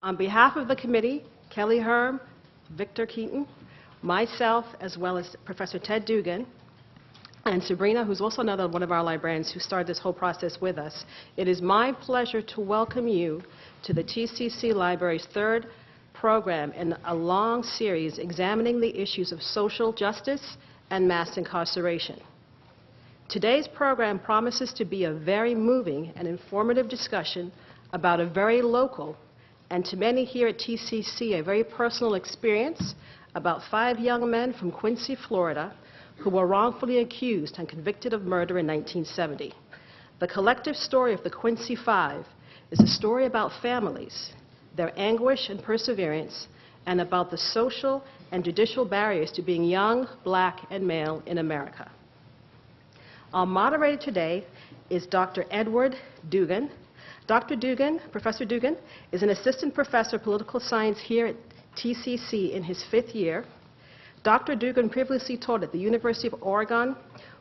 On behalf of the committee, Kelly Herm, Victor Keaton, myself, as well as Professor Ted Dugan, and Sabrina, who's also another one of our librarians who started this whole process with us, it is my pleasure to welcome you to the TCC Library's third program in a long series examining the issues of social justice and mass incarceration. Today's program promises to be a very moving and informative discussion about a very local, and to many here at TCC, a very personal experience about 5 young men from Quincy, Florida, who were wrongfully accused and convicted of murder in 1970. The collective story of the Quincy Five is a story about families, their anguish and perseverance, and about the social and judicial barriers to being young, black, and male in America. Our moderator today is Dr. Edward Dugan. Dr. Dugan, Professor Dugan, is an assistant professor of political science here at TCC in his 5th year. Dr. Dugan previously taught at the University of Oregon,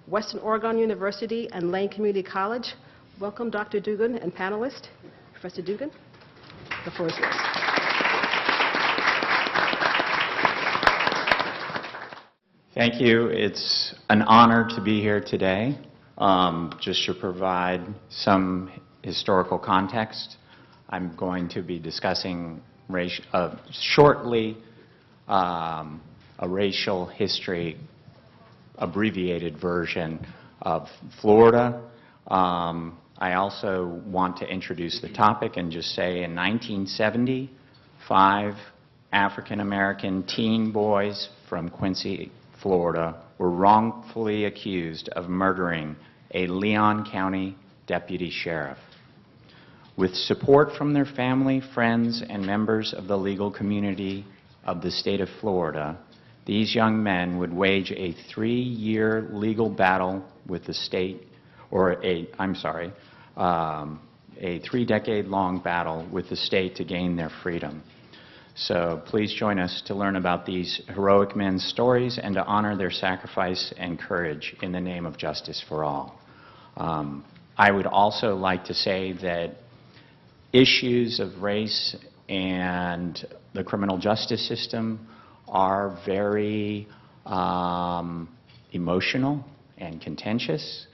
Western Oregon University, and Lane Community College. Welcome, Dr. Dugan and panelist. Professor Dugan, the floor is yours. Thank you. It's an honor to be here today. Just to provide some historical context, I'm going to be discussing shortly a racial history abbreviated version of Florida. I also want to introduce the topic and just say in 1970, 5 African-American teen boys from Quincy, Florida were wrongfully accused of murdering a Leon County deputy sheriff. With support from their family, friends, and members of the legal community of the state of Florida, these young men would wage a 3-year legal battle with the state, or a 3-decade-long battle with the state to gain their freedom. So please join us to learn about these heroic men's stories and to honor their sacrifice and courage in the name of justice for all. I would also like to say that issues of race and the criminal justice system are very emotional and contentious,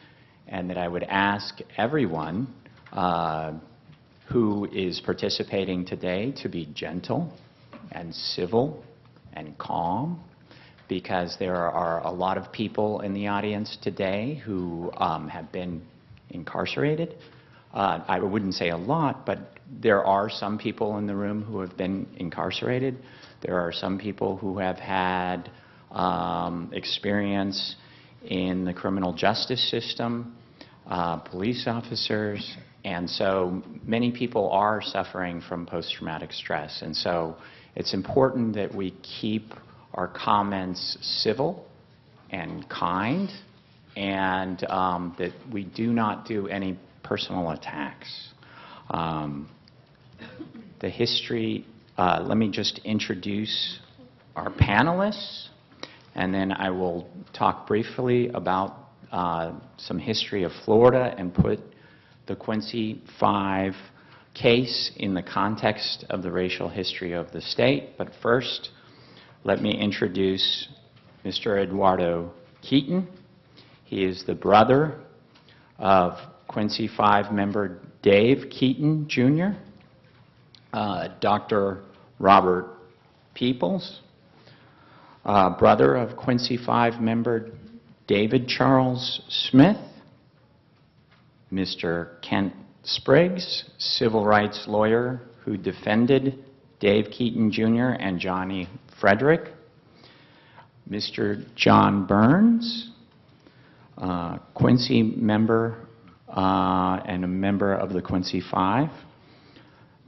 and that I would ask everyone who is participating today to be gentle and civil and calm, because there are a lot of people in the audience today who have been incarcerated. I wouldn't say a lot, but there are some people in the room who have been incarcerated. There are some people who have had experience in the criminal justice system, police officers, and so many people are suffering from post-traumatic stress. And so it's important that we keep our comments civil and kind, and that we do not do any personal attacks. The history, let me just introduce our panelists, and then I will talk briefly about some history of Florida and put the Quincy Five case in the context of the racial history of the state. But first, let me introduce Mr. Eduardo Keaton. He is the brother of Quincy Five member Dave Keaton, Jr., Dr. Robert Peoples, brother of Quincy Five member David Charles Smith, Mr. Kent Spriggs, civil rights lawyer who defended Dave Keaton, Jr. and Johnny Frederick, Mr. John Burns, Quincy member and a member of the Quincy Five,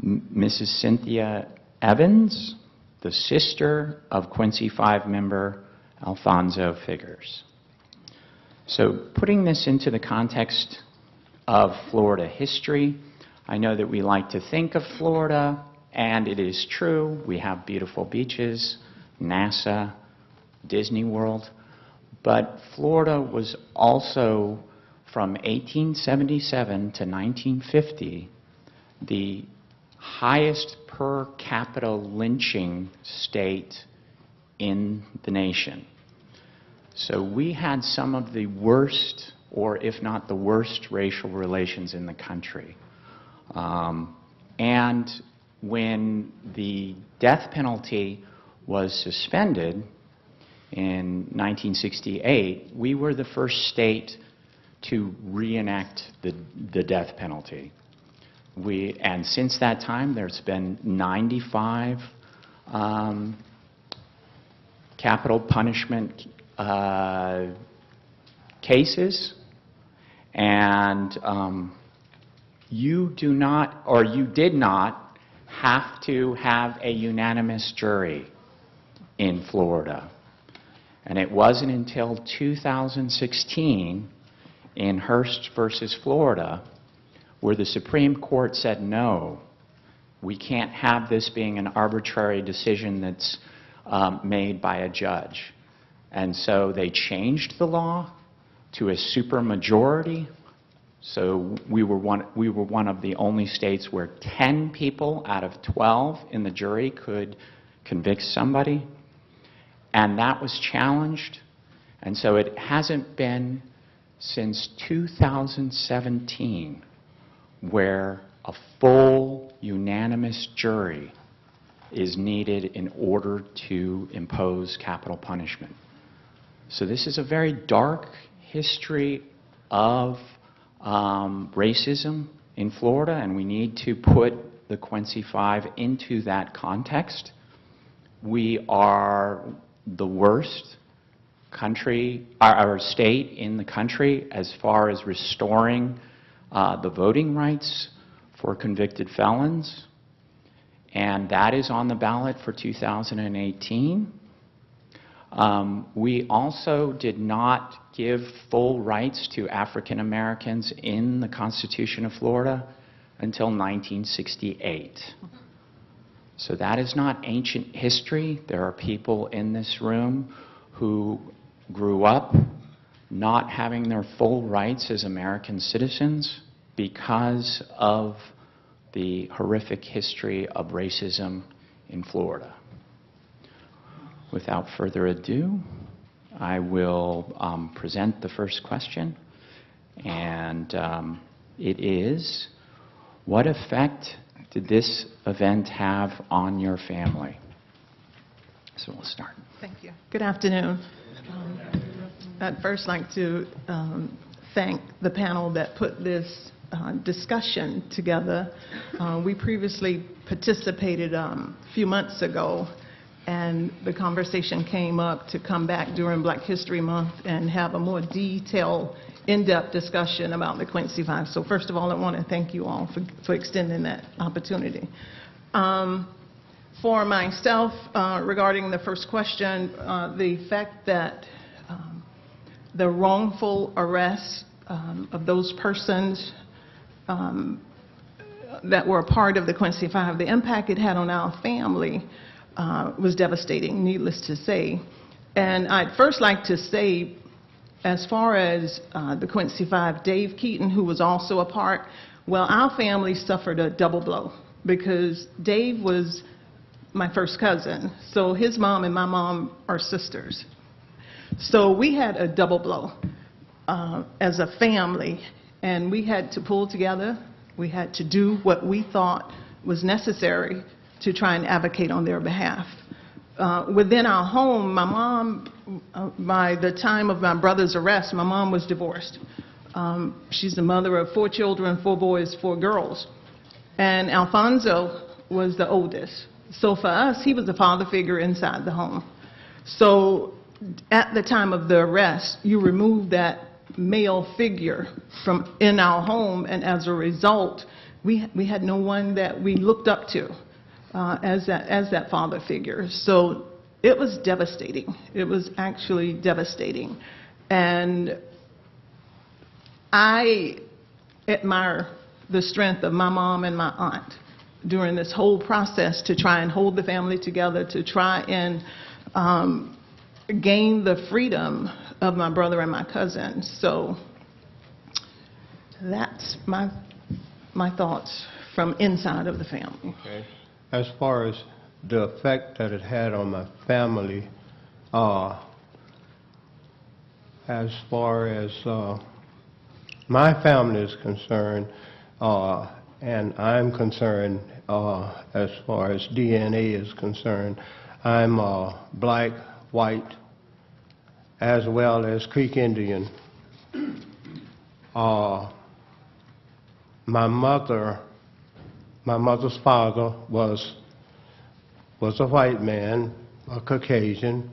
Mrs. Cynthia Evans, the sister of Quincy Five member Alfonso Figures. So putting this into the context of Florida history, I know that we like to think of Florida, and it is true, we have beautiful beaches, NASA, Disney World, but Florida was also, from 1877 to 1950, the highest per capita lynching state in the nation. So we had some of the worst, or if not the worst, racial relations in the country. And when the death penalty was suspended in 1968, we were the first state to reenact the death penalty. And since that time, there's been 95 capital punishment cases, and you do not, or you did not, have to have a unanimous jury in Florida. And it wasn't until 2016 in Hearst versus Florida where the Supreme Court said, no, we can't have this being an arbitrary decision that's made by a judge. And so they changed the law to a supermajority. So we were one of the only states where 10 people out of 12 in the jury could convict somebody. And that was challenged. And so it hasn't been since 2017 where a full unanimous jury is needed in order to impose capital punishment. So this is a very dark history of racism in Florida, and we need to put the Quincy Five into that context. We are the worst country, our state in the country as far as restoring the voting rights for convicted felons, and that is on the ballot for 2018. We also did not give full rights to African Americans in the Constitution of Florida until 1968. So that is not ancient history. There are people in this room who grew up not having their full rights as American citizens because of the horrific history of racism in Florida. Without further ado, I will present the first question, and it is, what effect did this event have on your family? So we'll start. Thank you. Good afternoon. I'd first like to thank the panel that put this discussion together. We previously participated a few months ago, and the conversation came up to come back during Black History Month and have a more detailed, in-depth discussion about the Quincy Five. So first of all, I want to thank you all for extending that opportunity. For myself, regarding the first question, the fact that the wrongful arrest of those persons that were a part of the Quincy Five, the impact it had on our family was devastating, needless to say. And I'd first like to say, as far as the Quincy Five, Dave Keaton, who was also a part, well, our family suffered a double blow because Dave was my first cousin. So his mom and my mom are sisters. So we had a double blow as a family, and we had to pull together. We had to do what we thought was necessary to try and advocate on their behalf. Within our home, my mom, by the time of my brother's arrest, my mom was divorced. She's the mother of 4 children, 4 boys, 4 girls. And Alfonso was the oldest. So for us, he was the father figure inside the home. So at the time of the arrest, you remove that male figure from in our home, and as a result, we had no one that we looked up to as that father figure. So it was devastating. It was actually devastating. And I admire the strength of my mom and my aunt during this whole process to try and hold the family together, to try and gain the freedom of my brother and my cousin. So that's my thoughts from inside of the family. Okay. As far as the effect that it had on my family, as far as my family is concerned, and I'm concerned as far as DNA is concerned, I'm black, white, as well as Creek Indian. My mother's father was a white man, a Caucasian.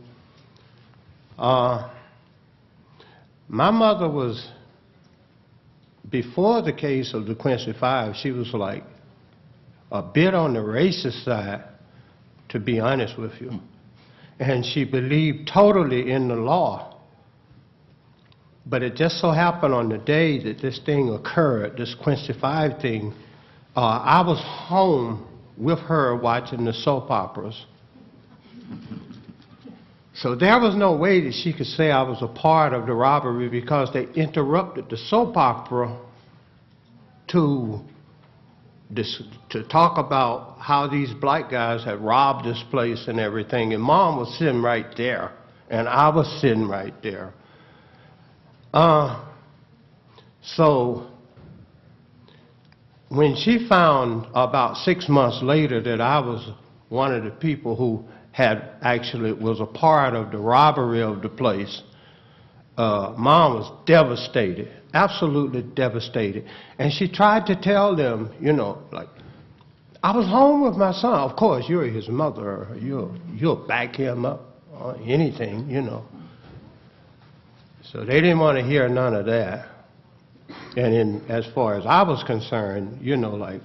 My mother was, before the case of the Quincy Five, she was like a bit on the racist side, to be honest with you. And she believed totally in the law. But it just so happened on the day that this thing occurred, this Quincy Five thing, I was home with her watching the soap operas. So there was no way that she could say I was a part of the robbery because they interrupted the soap opera to talk about how these black guys had robbed this place and everything. And Mom was sitting right there, and I was sitting right there. So when she found about 6 months later that I was one of the people who had actually was a part of the robbery of the place, Mom was devastated, absolutely devastated. And she tried to tell them, you know, like, I was home with my son. Of course, you're his mother. You'll back him up on anything, you know. So they didn't want to hear none of that. And as far as I was concerned, you know, like,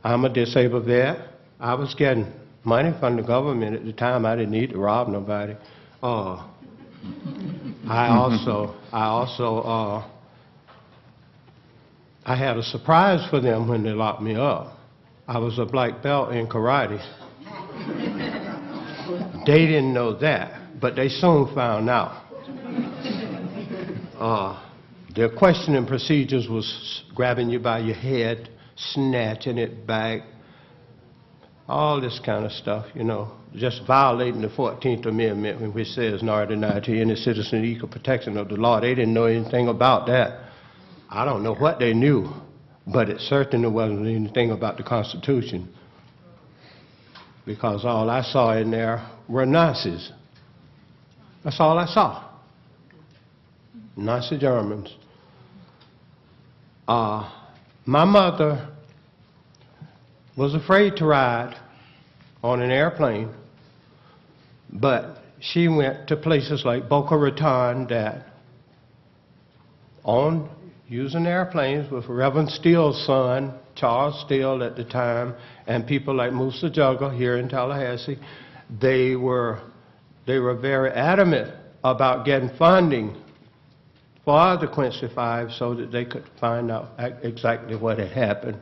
I'm a disabled vet. I was getting money from the government at the time. I didn't need to rob nobody. I had a surprise for them when they locked me up. I was a black belt in karate. They didn't know that, but they soon found out. Their questioning procedures was grabbing you by your head, snatching it back, all this kind of stuff, you know, just violating the 14th Amendment, which says no denied to any citizen equal protection of the law. They didn't know anything about that. I don't know what they knew, but it certainly wasn't anything about the Constitution, because all I saw in there were Nazis. That's all I saw. Nazi Germans. My mother was afraid to ride on an airplane, but she went to places like Boca Raton that owned using airplanes with Reverend Steele's son, Charles Steele at the time, and people like Musa Jugga here in Tallahassee. They were very adamant about getting funding for the Quincy Five so that they could find out exactly what had happened.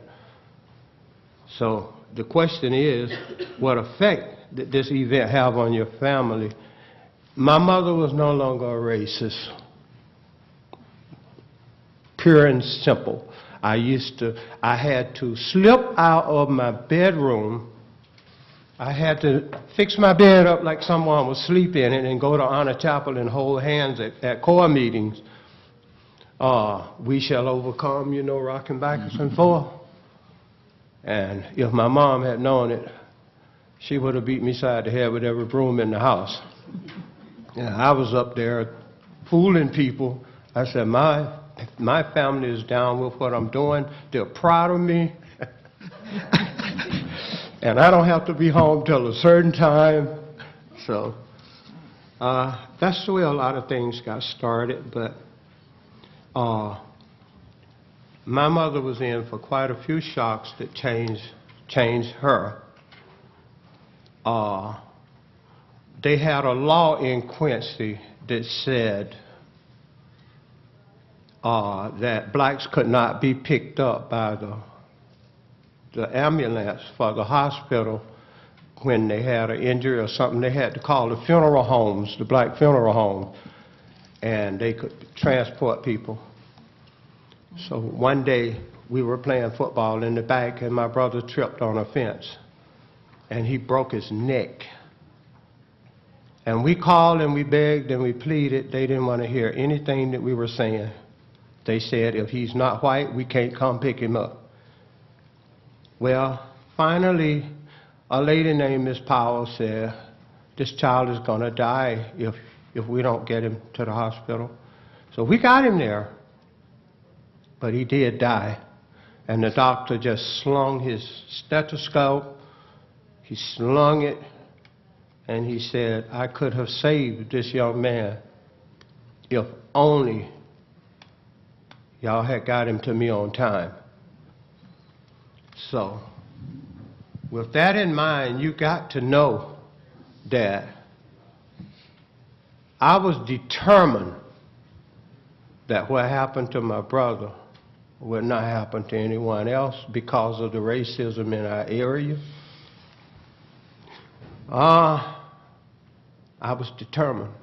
So the question is, what effect did this event have on your family? My mother was no longer a racist. Pure and simple. I had to slip out of my bedroom. I had to fix my bed up like someone was sleeping in it and go to Honor Chapel and hold hands at core meetings. We shall overcome, you know, rocking backwards and forth. And if my mom had known it, she would have beat me side the head with every broom in the house. Yeah, I was up there fooling people. I said, my family is down with what I'm doing. They're proud of me. And I don't have to be home till a certain time. So that's the way a lot of things got started. But my mother was in for quite a few shocks that changed her. They had a law in Quincy that said that blacks could not be picked up by the ambulance for the hospital when they had an injury or something. They had to call the funeral homes, the black funeral homes, and they could transport people. So one day we were playing football in the back, and my brother tripped on a fence, and he broke his neck. And we called and we begged and we pleaded. They didn't want to hear anything that we were saying. They said, if he's not white, we can't come pick him up. Well, finally, a lady named Miss Powell said, this child is going to die if we don't get him to the hospital. So we got him there, but he did die. And the doctor just slung his stethoscope. He slung it, and he said, I could have saved this young man if only y'all had got him to me on time. So, with that in mind, you got to know that I was determined that what happened to my brother would not happen to anyone else because of the racism in our area. I was determined.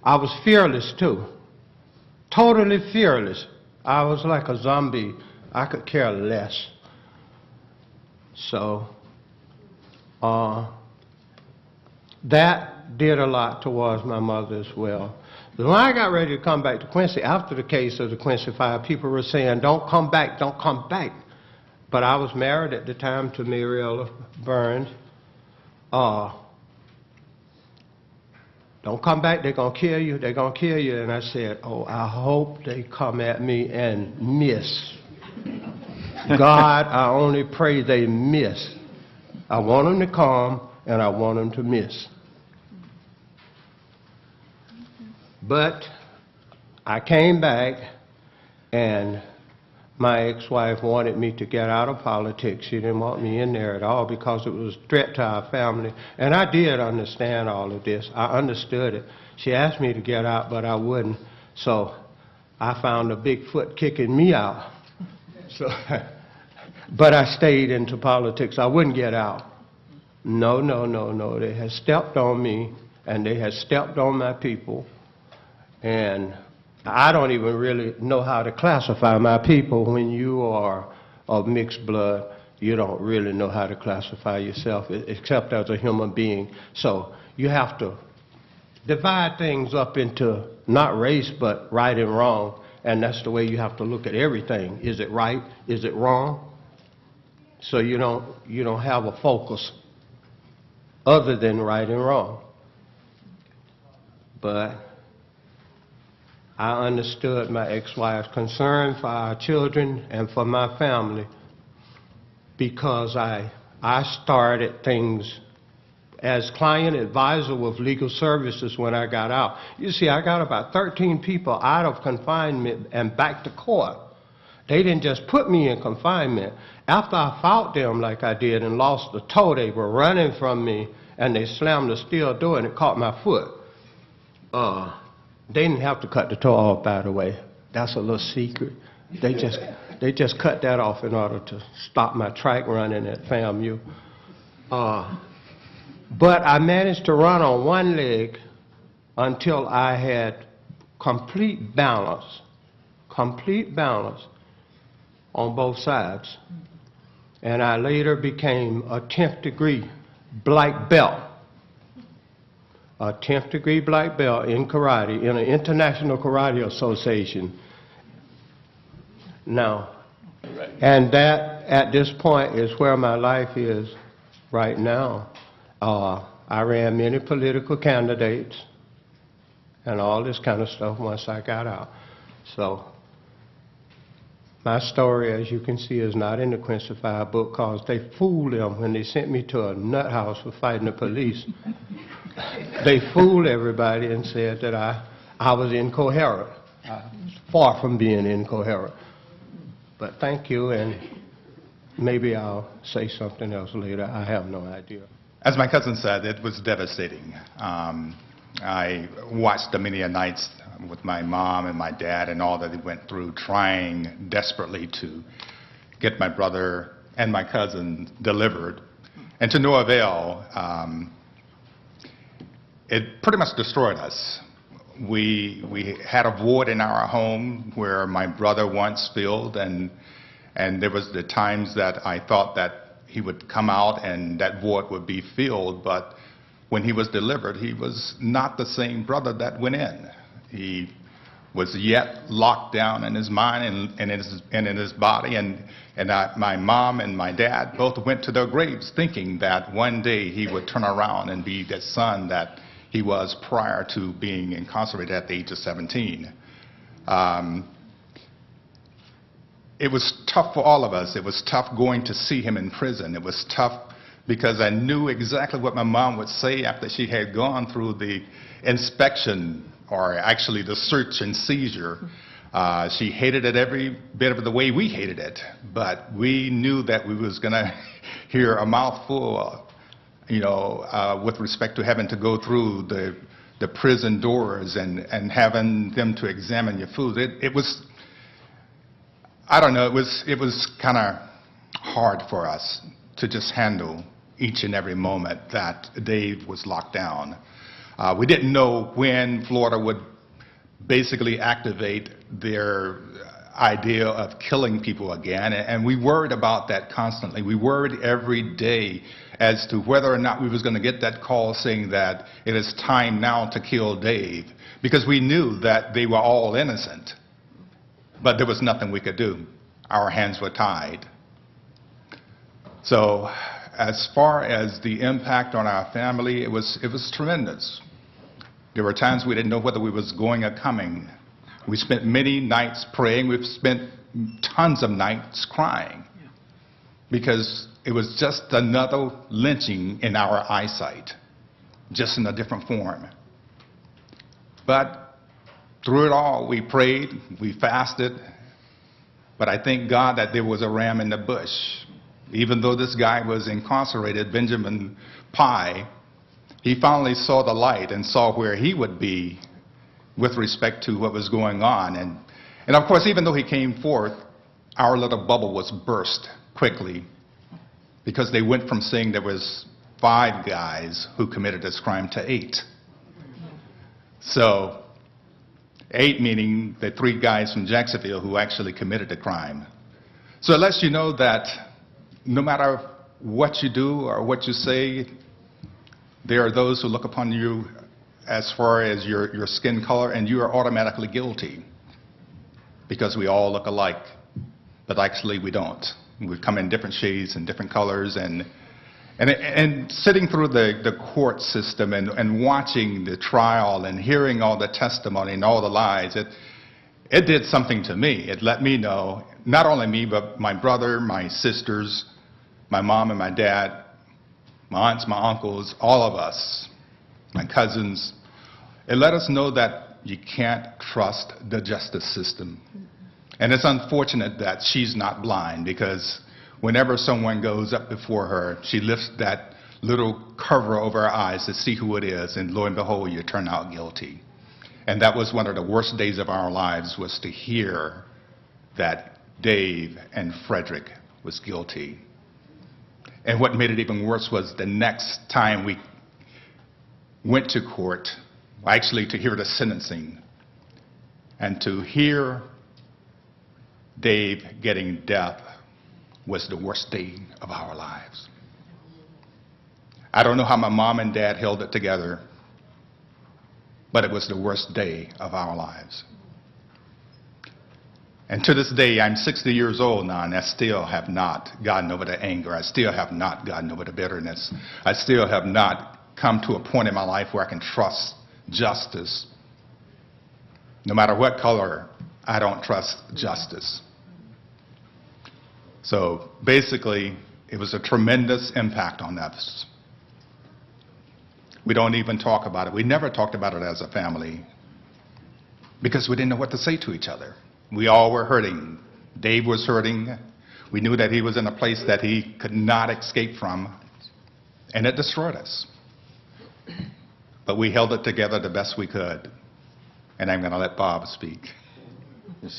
I was fearless too. Totally fearless. I was like a zombie. I could care less. So, that did a lot towards my mother as well. But when I got ready to come back to Quincy, after the case of the Quincy Fire, people were saying, don't come back, don't come back. But I was married at the time to Mariella Burns. Don't come back, they're going to kill you, they're going to kill you. And I said, oh, I hope they come at me and miss. God, I only pray they miss. I want them to come, and I want them to miss. But I came back, and my ex-wife wanted me to get out of politics. She didn't want me in there at all because it was a threat to our family. And I did understand all of this. I understood it. She asked me to get out, but I wouldn't. So I found a big foot kicking me out. So, but I stayed into politics. I wouldn't get out. No, no, no, no. They had stepped on me, and they had stepped on my people. And I don't even really know how to classify my people. When you are of mixed blood, you don't really know how to classify yourself except as a human being. So you have to divide things up into not race, but right and wrong. And that's the way you have to look at everything. Is it right? Is it wrong? So you don't have a focus other than right and wrong. But I understood my ex-wife's concern for our children and for my family because I started things as client advisor with legal services when I got out. You see, I got about 13 people out of confinement and back to court. They didn't just put me in confinement. After I fought them like I did and lost the toe, they were running from me and they slammed the steel door and it caught my foot. They didn't have to cut the toe off, by the way. That's a little secret. They just cut that off in order to stop my track running at FAMU. But I managed to run on one leg until I had complete balance on both sides. And I later became a 10th degree black belt. A 10th degree black belt in karate, in an International Karate Association. Now, and that at this point is where my life is right now. I ran many political candidates and all this kind of stuff once I got out. So my story, as you can see, is not in the Quincy Five book because they fooled them when they sent me to a nut house for fighting the police. They fooled everybody and said that I was incoherent. I was far from being incoherent. But thank you, and maybe I'll say something else later. I have no idea. As my cousin said, it was devastating. I watched the many nights with my mom and my dad and all that they went through, trying desperately to get my brother and my cousin delivered. And to no avail, it pretty much destroyed us. We had a void in our home where my brother once filled, and And there was the times that I thought that he would come out and that void would be filled, but when he was delivered, he was not the same brother that went in. He was yet locked down in his mind and in his body, my mom and my dad both went to their graves thinking that one day he would turn around and be the son that he was prior to being incarcerated at the age of 17. It was tough for all of us. It was tough going to see him in prison. It was tough because I knew exactly what my mom would say after she had gone through the inspection, or actually the search and seizure. She hated it every bit of the way we hated it, but we knew that we was going to hear a mouthful, with respect to having to go through the prison doors and having them to examine your food. It was, I don't know, it was kind of hard for us to just handle each and every moment that Dave was locked down. We didn't know when Florida would basically activate their idea of killing people again, and we worried about that constantly. We worried every day as to whether or not we was going to get that call saying that it is time now to kill Dave, because we knew that they were all innocent, but there was nothing we could do. Our hands were tied. So as far as the impact on our family, it was tremendous. There were times we didn't know whether we was going or coming. We spent many nights praying. We've spent tons of nights crying because it was just another lynching in our eyesight, just in a different form. But through it all, we prayed, we fasted, but I thank God that there was a ram in the bush. Even though this guy was incarcerated, Benjamin Pye, he finally saw the light and saw where he would be with respect to what was going on. And of course, even though he came forth, our little bubble was burst quickly because they went from saying there was 5 guys who committed this crime to 8. So 8 meaning the 3 guys from Jacksonville who actually committed the crime. So it lets you know that no matter what you do or what you say, there are those who look upon you as far as your skin color, and you are automatically guilty because we all look alike, but actually we don't. We come in different shades and different colors, and sitting through the court system and watching the trial and hearing all the testimony and all the lies, it did something to me. It let me know, not only me, but my brother, my sisters, my mom and my dad, my aunts, my uncles, all of us, my cousins. It let us know that you can't trust the justice system. And it's unfortunate that she's not blind, because whenever someone goes up before her, she lifts that little cover over her eyes to see who it is, and lo and behold, you turn out guilty. And that was one of the worst days of our lives, was to hear that Dave and Frederick was guilty. And what made it even worse was the next time we went to court, actually to hear the sentencing, and to hear Dave getting death was the worst day of our lives. I don't know how my mom and dad held it together, but it was the worst day of our lives. And to this day, I'm 60 years old now, and I still have not gotten over the anger. I still have not gotten over the bitterness. I still have not come to a point in my life where I can trust justice. No matter what color, I don't trust justice. So basically, it was a tremendous impact on us. We don't even talk about it. We never talked about it as a family because we didn't know what to say to each other. We all were hurting. Dave was hurting. We knew that he was in a place that he could not escape from, and it destroyed us. But we held it together the best we could. And I'm going to let Bob speak.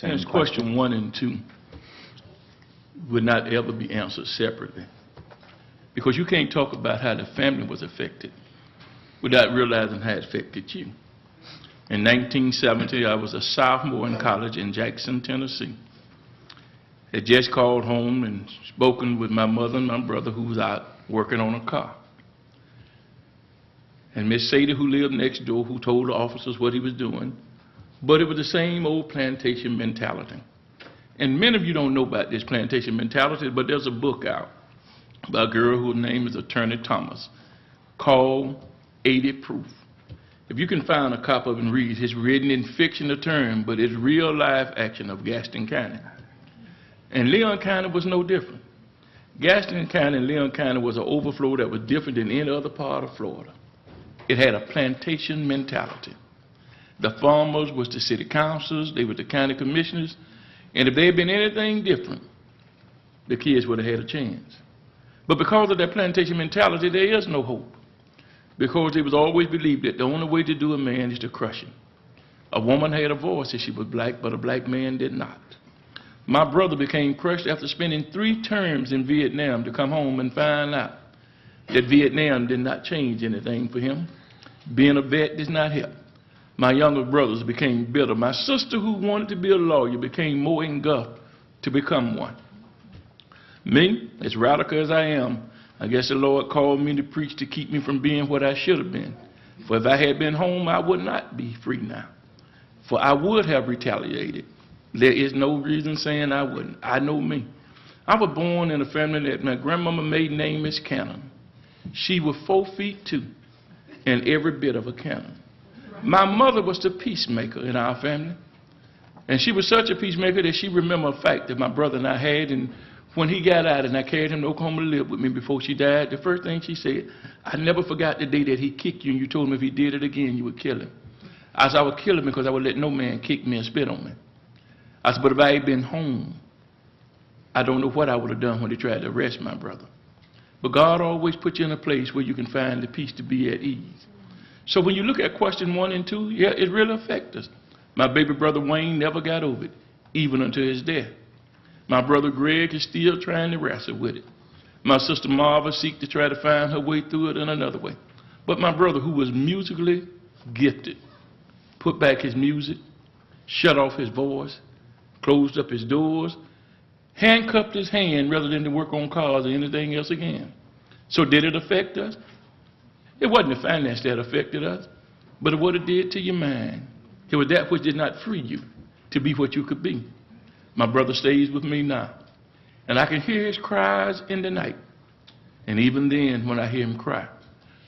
Hence, question 1 and 2 would not ever be answered separately, because you can't talk about how the family was affected without realizing how it affected you. In 1970, I was a sophomore in college in Jackson, Tennessee. had just called home and spoken with my mother and my brother who was out working on a car. And Miss Sadie, who lived next door, who told the officers what he was doing, but it was the same old plantation mentality. And many of you don't know about this plantation mentality, but there's a book out by a girl whose name is Attorney Thomas called 80 Proof. If you can find a copy of it and read, it's written in fiction or term, but it's real life action of Gaston County. And Leon County was no different. Gaston County and Leon County was an overflow that was different than any other part of Florida. It had a plantation mentality. The farmers was the city councilors, they were the county commissioners, and if there had been anything different, the kids would have had a chance. But because of that plantation mentality, there is no hope. Because it was always believed that the only way to do a man is to crush him. A woman had a voice if she was black, but a black man did not. My brother became crushed after spending 3 terms in Vietnam to come home and find out that Vietnam did not change anything for him. Being a vet did not help. My younger brothers became bitter. My sister, who wanted to be a lawyer, became more engulfed to become one. Me, as radical as I am, I guess the Lord called me to preach to keep me from being what I should have been. For if I had been home, I would not be free now. For I would have retaliated. There is no reason saying I wouldn't. I know me. I was born in a family that my grandmama maiden name is Cannon. She was 4'2" and every bit of a cannon. My mother was the peacemaker in our family. And she was such a peacemaker that she remembered a fact that my brother and I had. And when he got out and I carried him to Oklahoma to live with me before she died, the first thing she said, I never forgot the day that he kicked you and you told him if he did it again, you would kill him. I said, I would kill him because I would let no man kick me and spit on me. I said, but if I had been home, I don't know what I would have done when they tried to arrest my brother. But God always puts you in a place where you can find the peace to be at ease. So when you look at question 1 and 2, yeah, it really affects us. My baby brother Wayne never got over it, even until his death. My brother Greg is still trying to wrestle with it. My sister Marva seeks to try to find her way through it in another way. But my brother, who was musically gifted, put back his music, shut off his voice, closed up his doors, handcuffed his hand rather than to work on cars or anything else again. So did it affect us? It wasn't the finance that affected us, but what it did to your mind. It was that which did not free you to be what you could be. My brother stays with me now, and I can hear his cries in the night. And even then, when I hear him cry,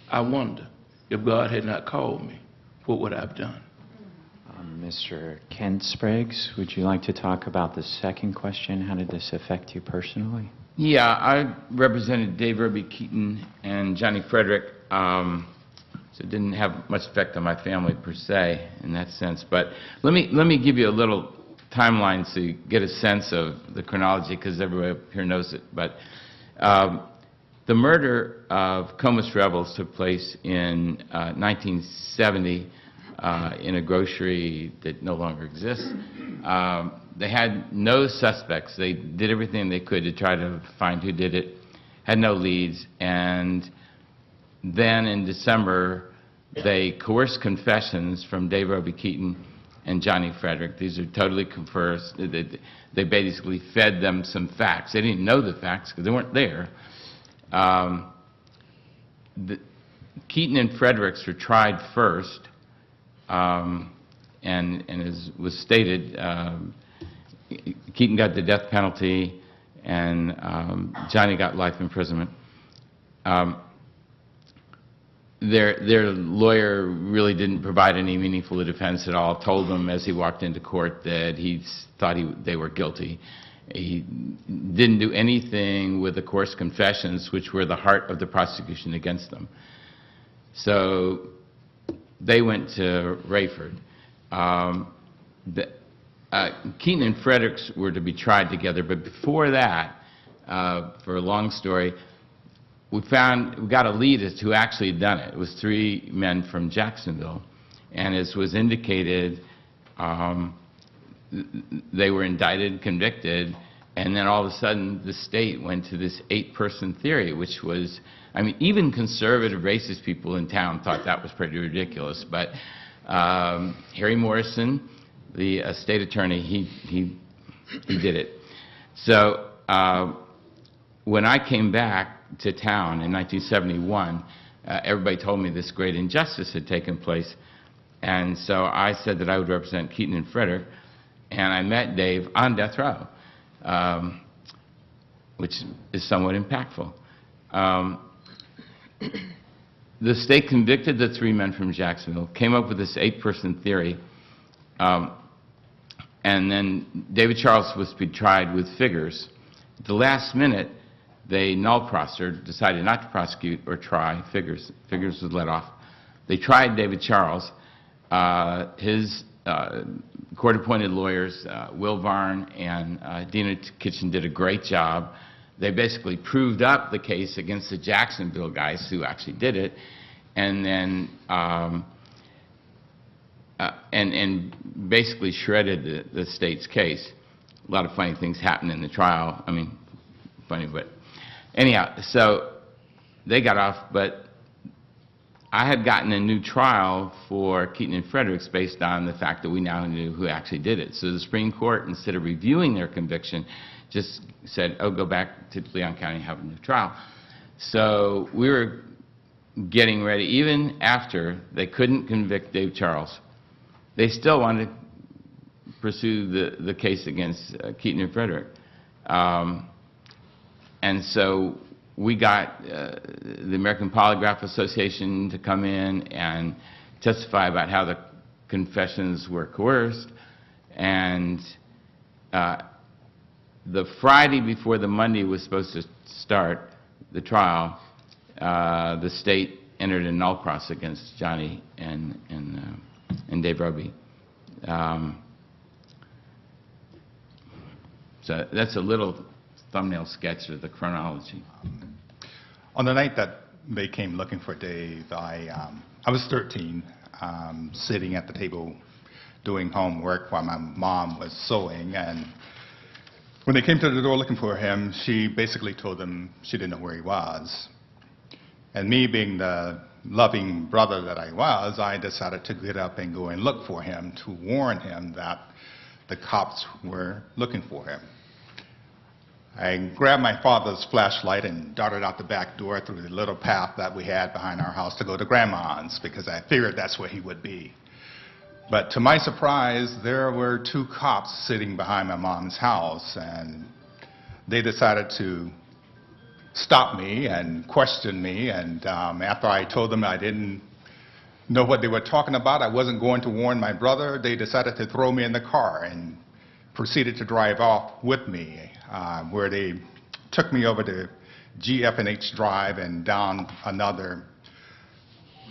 I wonder if God had not called me, what would I have done? Mr. Kent Spriggs, would you like to talk about the second question? How did this affect you personally? Yeah, I represented Dave Irby Keaton and Johnny Frederick, so it didn't have much effect on my family per se in that sense. But let me give you a little timeline so you get a sense of the chronology, because everybody up here knows it. But the murder of Comus Rebels took place in 1970 in a grocery that no longer exists. They had no suspects. They did everything they could to try to find who did it, had no leads, and then in December they coerced confessions from Dave Irby Keaton and Johnny Frederick. These are totally coerced. They basically fed them some facts. They didn't know the facts because they weren't there. Keaton and Fredericks were tried first, and as was stated, Keaton got the death penalty and Johnny got life imprisonment. Their lawyer really didn't provide any meaningful defense at all, told them as he walked into court that he thought they were guilty. He didn't do anything with the coerced confessions, which were the heart of the prosecution against them. So they went to Rayford. Keaton and Fredericks were to be tried together, but before that, for a long story, we got a lead as to who actually had done it. It was 3 men from Jacksonville, and as was indicated, they were indicted, convicted, and then all of a sudden the state went to this 8-person theory, which was, I mean, even conservative racist people in town thought that was pretty ridiculous, but Harry Morrison, the state attorney, he did it. So when I came back to town in 1971, everybody told me this great injustice had taken place. And so I said that I would represent Keaton and Frederick, and I met Dave on death row, which is somewhat impactful. The state convicted the 3 men from Jacksonville, came up with this 8-person theory, and then David Charles was to be tried with figures. At the last minute, they null prosecuted, decided not to prosecute or try figures. Figures was let off. They tried David Charles. His court-appointed lawyers, Will Varn and Dina Kitchen, did a great job. They basically proved up the case against the Jacksonville guys who actually did it, and then and basically shredded the state's case. A lot of funny things happened in the trial. I mean, funny, but anyhow, so they got off, but I had gotten a new trial for Keaton and Fredericks based on the fact that we now knew who actually did it. So the Supreme Court, instead of reviewing their conviction, just said, oh, go back to Leon County and have a new trial. So we were getting ready, even after they couldn't convict Dave Charles, they still wanted to pursue the case against Keaton and Frederick. And so we got the American Polygraph Association to come in and testify about how the confessions were coerced. And the Friday before the Monday was supposed to start the trial, the state entered a null pros against Johnny and Dave Roby. So that's a little thumbnail sketch of the chronology. On the night that they came looking for Dave, I was 13, sitting at the table doing homework while my mom was sewing, and when they came to the door looking for him, she basically told them she didn't know where he was. And me being the loving brother that I was, I decided to get up and go and look for him to warn him that the cops were looking for him. I grabbed my father's flashlight and darted out the back door through the little path that we had behind our house to go to Grandma's, because I figured that's where he would be. But to my surprise, there were 2 cops sitting behind my mom's house, and they decided to stop me and question me. And after I told them I didn't know what they were talking about, I wasn't going to warn my brother, they decided to throw me in the car and proceeded to drive off with me, where they took me over to GF&H Drive and down another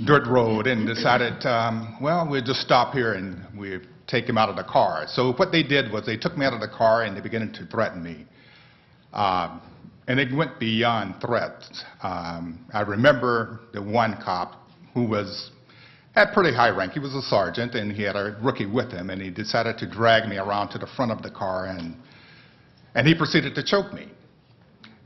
dirt road and decided, well, we'll just stop here and we'll take him out of the car. So what they did was they took me out of the car and they began to threaten me. And it went beyond threats. I remember the one cop who had pretty high rank. He was a sergeant, and he had a rookie with him, and he decided to drag me around to the front of the car, and he proceeded to choke me.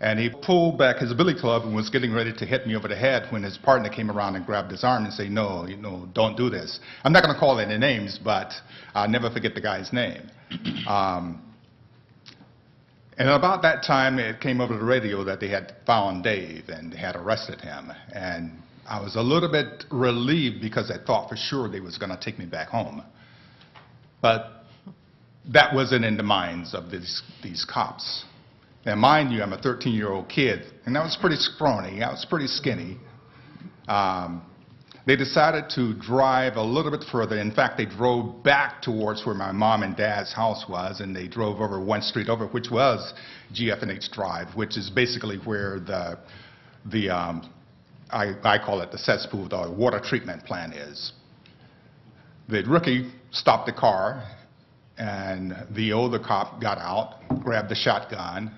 And he pulled back his billy club and was getting ready to hit me over the head when his partner came around and grabbed his arm and said, no, don't do this. I'm not going to call any names, but I'll never forget the guy's name. And about that time, it came over the radio that they had found Dave and they had arrested him. And I was a little bit relieved because I thought for sure they was going to take me back home. But that wasn't in the minds of these cops. Now, mind you, I'm a 13-year-old kid, and I was pretty scrawny. I was pretty skinny. They decided to drive a little bit further. In fact, they drove back towards where my mom and dad's house was, and they drove over one street over, which was GF&H Drive, which is basically where I call it the cesspool, the water treatment plant is. The rookie stopped the car, and the older cop got out, grabbed the shotgun,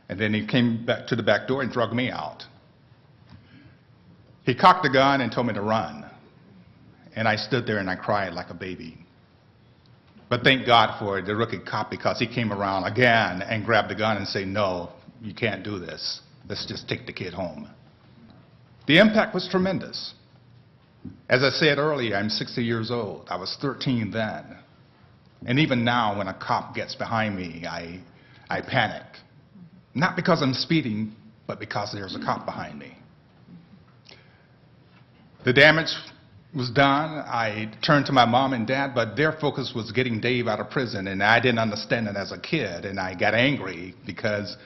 and then he came back to the back door and drug me out. He cocked the gun and told me to run. And I stood there and I cried like a baby. But thank God for the rookie cop, because he came around again and grabbed the gun and said, no, you can't do this. Let's just take the kid home. The impact was tremendous. As I said earlier, I'm 60 years old. I was 13 then. And even now, when a cop gets behind me, I panic. Not because I'm speeding, but because there's a cop behind me. The damage was done. I turned to my mom and dad, but their focus was getting Dave out of prison, and I didn't understand it as a kid, and I got angry because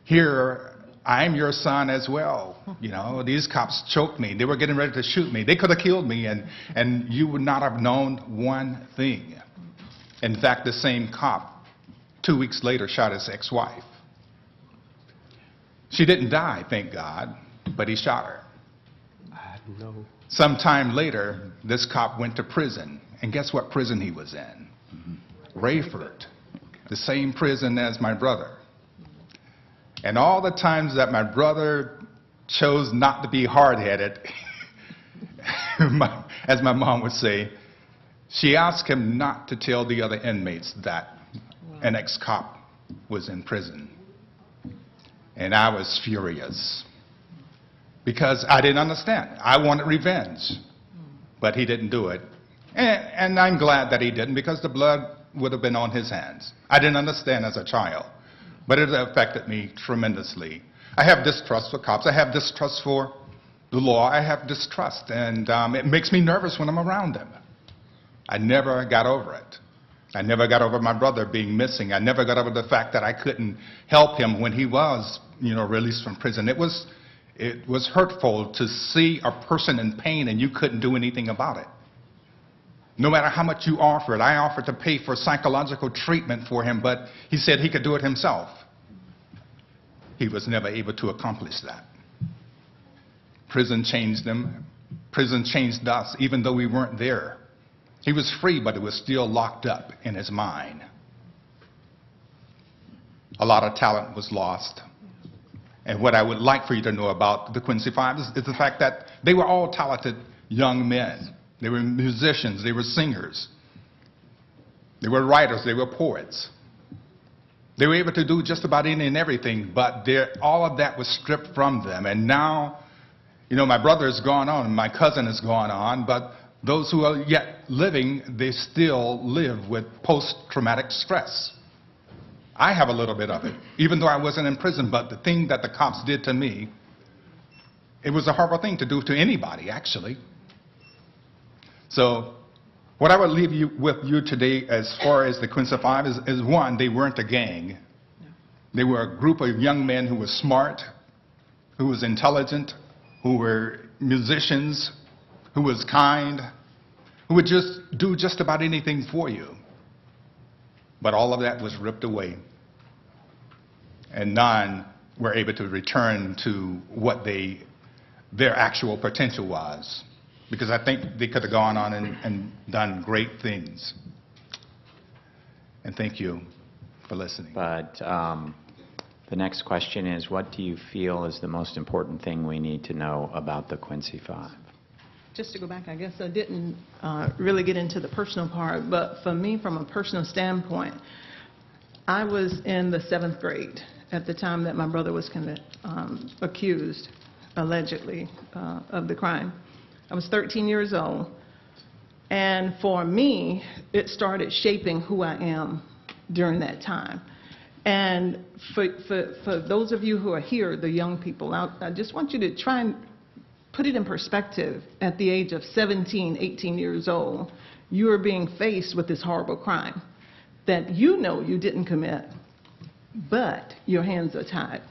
here I'm your son as well. You know, these cops choked me. They were getting ready to shoot me. They could have killed me, and you would not have known one thing. In fact, the same cop 2 weeks later shot his ex-wife. She didn't die, thank God, but he shot her. I know. Sometime later, this cop went to prison, and guess what prison he was in? Rayford, the same prison as my brother. And all the times that my brother chose not to be hard-headed, as my mom would say, she asked him not to tell the other inmates that an ex-cop was in prison. And I was furious because I didn't understand. I wanted revenge, but he didn't do it. And I'm glad that he didn't, because the blood would have been on his hands. I didn't understand as a child, but it affected me tremendously. I have distrust for cops. I have distrust for the law. I have distrust, and it makes me nervous when I'm around them. I never got over it. I never got over my brother being missing. I never got over the fact that I couldn't help him when he was, released from prison. It was hurtful to see a person in pain and you couldn't do anything about it. No matter how much you offered. I offered to pay for psychological treatment for him, but he said he could do it himself. He was never able to accomplish that. Prison changed him. Prison changed us, even though we weren't there. He was free, but it was still locked up in his mind. A lot of talent was lost. And what I would like for you to know about the Quincy Five is the fact that they were all talented young men. They were musicians, they were singers, they were writers, they were poets. They were able to do just about anything and everything, but all of that was stripped from them. And now, my brother has gone on, my cousin has gone on, but those who are yet living, they still live with post-traumatic stress. I have a little bit of it, even though I wasn't in prison, but the thing that the cops did to me, it was a horrible thing to do to anybody, actually. So what I would leave you with today as far as the Quincy Five is one, they weren't a gang. They were a group of young men who were smart, who was intelligent, who were musicians, who was kind, who would just do just about anything for you. But all of that was ripped away. And none were able to return to what their actual potential was. Because I think they could have gone on and done great things. And thank you for listening. But the next question is, what do you feel is the most important thing we need to know about the Quincy Five? Just to go back, I guess I didn't really get into the personal part, but for me, from a personal standpoint, I was in the 7th grade at the time that my brother was accused, allegedly, of the crime. I was 13 years old, and for me, it started shaping who I am during that time. And for those of you who are here, the young people, I just want you to try and put it in perspective. At the age of 17, 18 years old, you are being faced with this horrible crime that you didn't commit, but your hands are tied.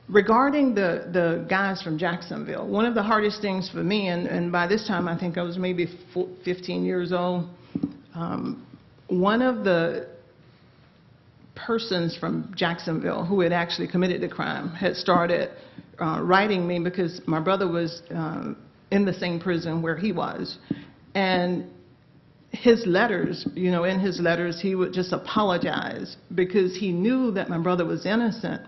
Regarding the guys from Jacksonville, one of the hardest things for me, and by this time I think I was maybe 15 years old, one of the persons from Jacksonville who had actually committed the crime had started writing me, because my brother was in the same prison where he was. And his letters, in his letters, he would just apologize because he knew that my brother was innocent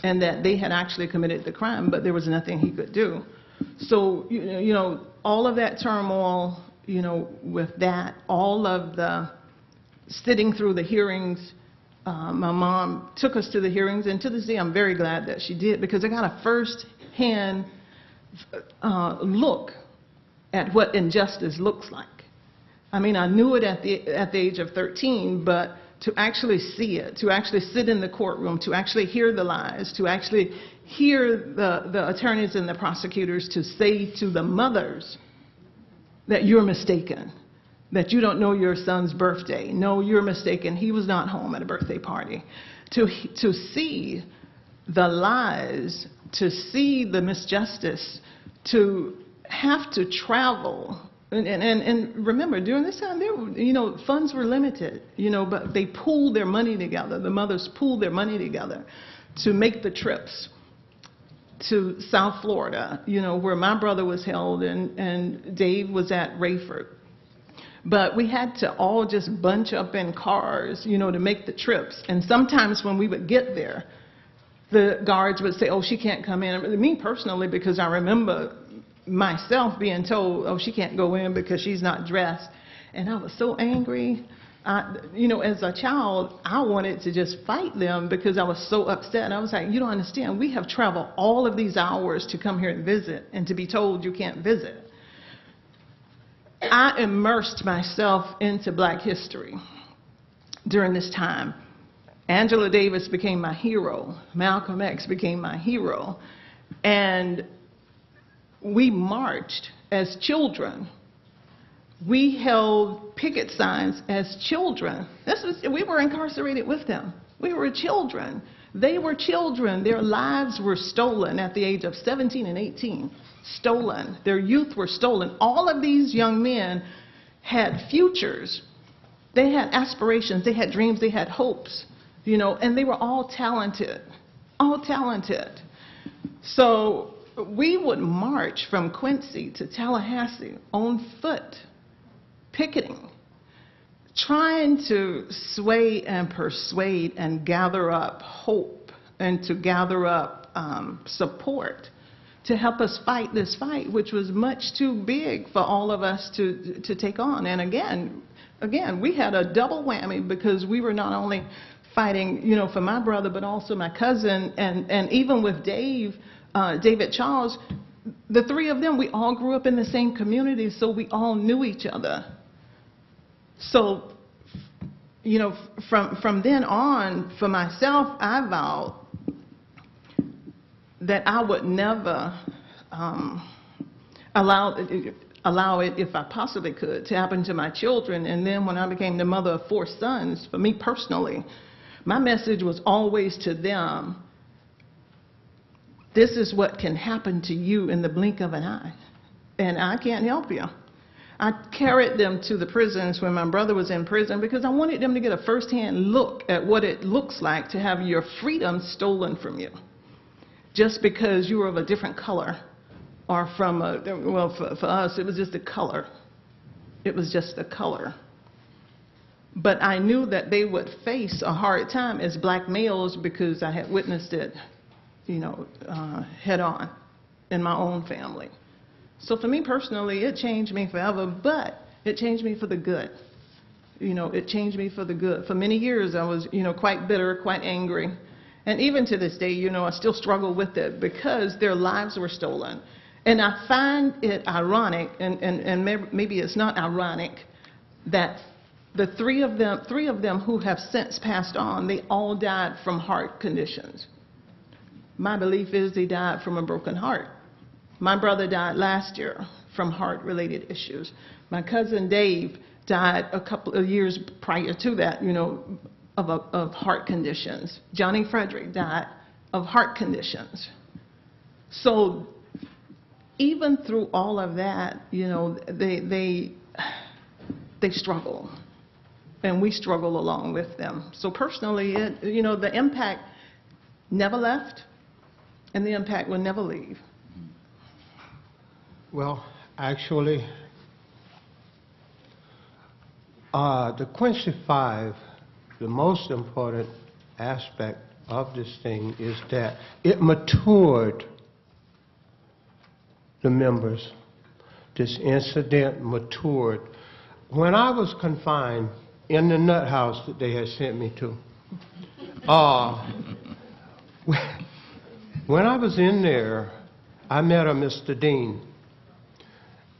and that they had actually committed the crime, but there was nothing he could do. So, all of that turmoil, with that, all of the sitting through the hearings, my mom took us to the hearings, and to this day I'm very glad that she did, because I got a first-hand look at what injustice looks like. I mean, I knew it at the age of 13, but to actually see it, to actually sit in the courtroom, to actually hear the lies, to actually hear the attorneys and the prosecutors to say to the mothers that you're mistaken, that you don't know your son's birthday. No, you're mistaken. He was not home at a birthday party. To see the lies, to see the misjustice, to have to travel. And remember, during this time, funds were limited, but they pooled their money together. The mothers pooled their money together to make the trips to South Florida, where my brother was held and Dave was at Rayford. But we had to all just bunch up in cars, to make the trips. And sometimes when we would get there, the guards would say, oh, she can't come in. Me personally, because I remember myself being told, oh, she can't go in because she's not dressed. And I was so angry. As a child, I wanted to just fight them because I was so upset. I was like, you don't understand. We have traveled all of these hours to come here and visit, and to be told you can't visit. I immersed myself into Black history during this time. Angela Davis became my hero. Malcolm X became my hero. And we marched as children. We held picket signs as children. We were incarcerated with them. We were children. They were children. Their lives were stolen at the age of 17 and 18. Stolen. Their youth were stolen. All of these young men had futures. They had aspirations. They had dreams. They had hopes. And they were all talented. All talented. So we would march from Quincy to Tallahassee on foot, picketing, trying to sway and persuade and gather up hope and to gather up support to help us fight this fight, which was much too big for all of us to take on. And again, we had a double whammy because we were not only fighting, for my brother, but also my cousin, and even with David Charles, the three of them, we all grew up in the same community, so we all knew each other. So, from then on, for myself, I vowed that I would never allow it, if I possibly could, to happen to my children. And then when I became the mother of 4 sons, for me personally, my message was always to them, this is what can happen to you in the blink of an eye, and I can't help you. I carried them to the prisons when my brother was in prison because I wanted them to get a firsthand look at what it looks like to have your freedom stolen from you, just because you were of a different color, or for us, it was just a color. It was just a color. But I knew that they would face a hard time as Black males because I had witnessed it, head on in my own family. So for me personally, it changed me forever, but it changed me for the good. It changed me for the good. For many years, I was, quite bitter, quite angry. And even to this day, I still struggle with it because their lives were stolen. And I find it ironic, and maybe it's not ironic, that the three of them who have since passed on, they all died from heart conditions. My belief is they died from a broken heart. My brother died last year from heart-related issues. My cousin Dave died a couple of years prior to that, of heart conditions. Johnny Frederick died of heart conditions. So even through all of that, they struggle, and we struggle along with them. So personally, the impact never left, and the impact will never leave. Well, actually, the Quincy 5, the most important aspect of this thing is that it matured the members. This incident matured. When I was confined in the nut house that they had sent me to, when I was in there, I met a Mr. Dean.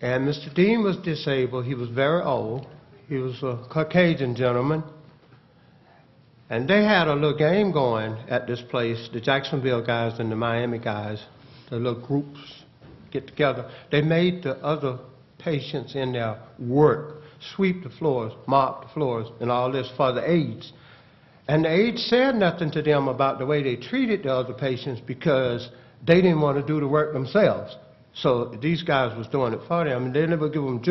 And Mr. Dean was disabled. He was very old. He was a Caucasian gentleman. And they had a little game going at this place, the Jacksonville guys and the Miami guys, the little groups get together. They made the other patients in there work, sweep the floors, mop the floors, and all this for the aides. And the aides said nothing to them about the way they treated the other patients because they didn't want to do the work themselves. So these guys was doing it for them, and they never give them